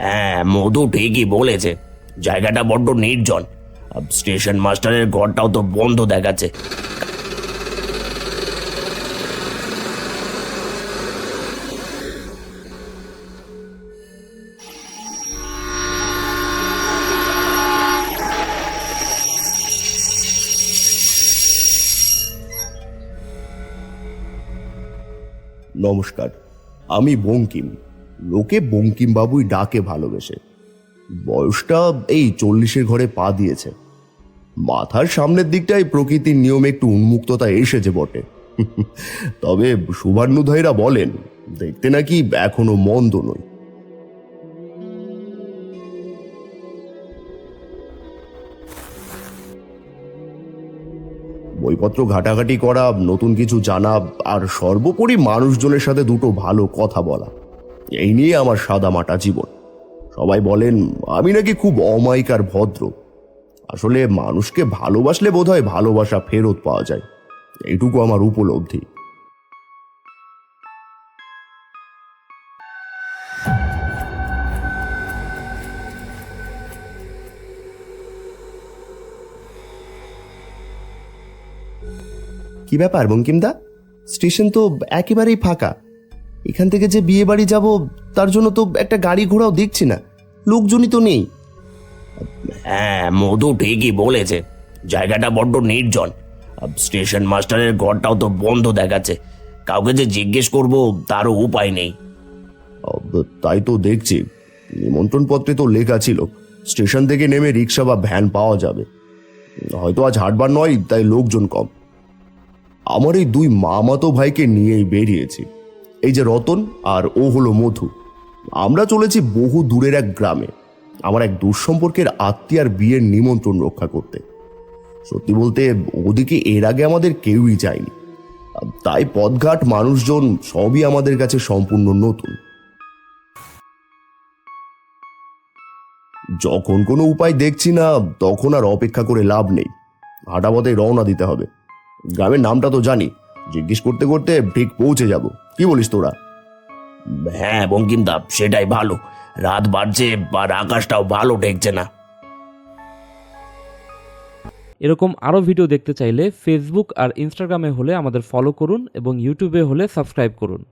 হ্যাঁ, মধু ঠিকই বলেছে। জায়গাটা বড্ড নির্জন। স্টেশন মাস্টারের ঘরটাও তো বন্ধ দেখাচ্ছে। নমস্কার, আমি বঙ্কিম। লোকে বঙ্কিম বাবুই ডাকে ভালোবেসে। বয়সটা এই 40-এর ঘরে পা দিয়েছে। মাথার সামনের দিকটায় প্রকৃতির নিয়মে একটু উন্মুক্ততা এসেছে বটে। তবে শুভান্নুধায়ীরা বলেন দেখতে নাকি এখনো মন্দ নই। বইপত্র ঘাটাঘাটি করা, নতুন কিছু জানা, আর সর্বোপরি মানুষজনের সাথে দুটো ভালো কথা বলা, এই নিয়ে আমার সাদামাটা জীবন। সবাই বলেন আমি নাকি খুব অমায়িক আর ভদ্র। আসলে মানুষকে ভালোবাসলে বোধহয় ভালোবাসা ফেরত পাওয়া যায়, এইটুকু আমার উপলব্ধি। কি ব্যাপার বঙ্কিমদা, স্টেশন তো একেবারেই ফাঁকা। এখান থেকে যে বিয়ে বাড়ি যাব তার জন্য তো একটা গাড়ি ঘোড়াও দেখছি না, লোকজনই তো নেই। হ্যাঁ, মধু ঠিকই বলেছে। জায়গাটা বড্ড নির্জন। স্টেশন মাস্টারের ঘরটাও তো বন্ধ দেখাচ্ছে। কাউকে যে জিজ্ঞেস করব তারও উপায় নেই। তাই তো দেখছি, নিমন্ত্রণ পত্রে তো লেখা ছিল স্টেশন থেকে নেমে রিক্সা বা ভ্যান পাওয়া যাবে। হয়তো আজ হাটবার নয়, তাই লোকজন কম। আমার এই দুই মামাতো ভাইকে নিয়েই বেরিয়েছি। এই যে রতন আর ও হলো মধু। আমরা চলেছি বহু দূরের এক গ্রামে আমার এক দুঃসম্পর্কের আত্মীয়ার বিয়ের নিমন্ত্রণ রক্ষা করতে। সত্যি বলতে ওদিকে এর আগে আমাদের কেউই যায়নি, তাই পথঘাট মানুষজন সবই আমাদের কাছে সম্পূর্ণ নতুন। যখন কোনো উপায় দেখছি না তখন আর অপেক্ষা করে লাভ নেই, হাঁটাপথে রওনা দিতে হবে। গ্রামের নামটা তো জানি, জিজ্ঞেস করতে করতে ঠিক পৌঁছে যাব। কি বলিস তোরা? হ্যাঁ বঙ্কিমদা, সেটাই ভালো। রাত বাড়ছে আর আকাশটাও ভালো ঠেকছে না। এরকম আরও ভিডিও দেখতে চাইলে ফেসবুক আর ইনস্টাগ্রামে হলে আমাদের ফলো করুন এবং ইউটিউবে হলে সাবস্ক্রাইব করুন।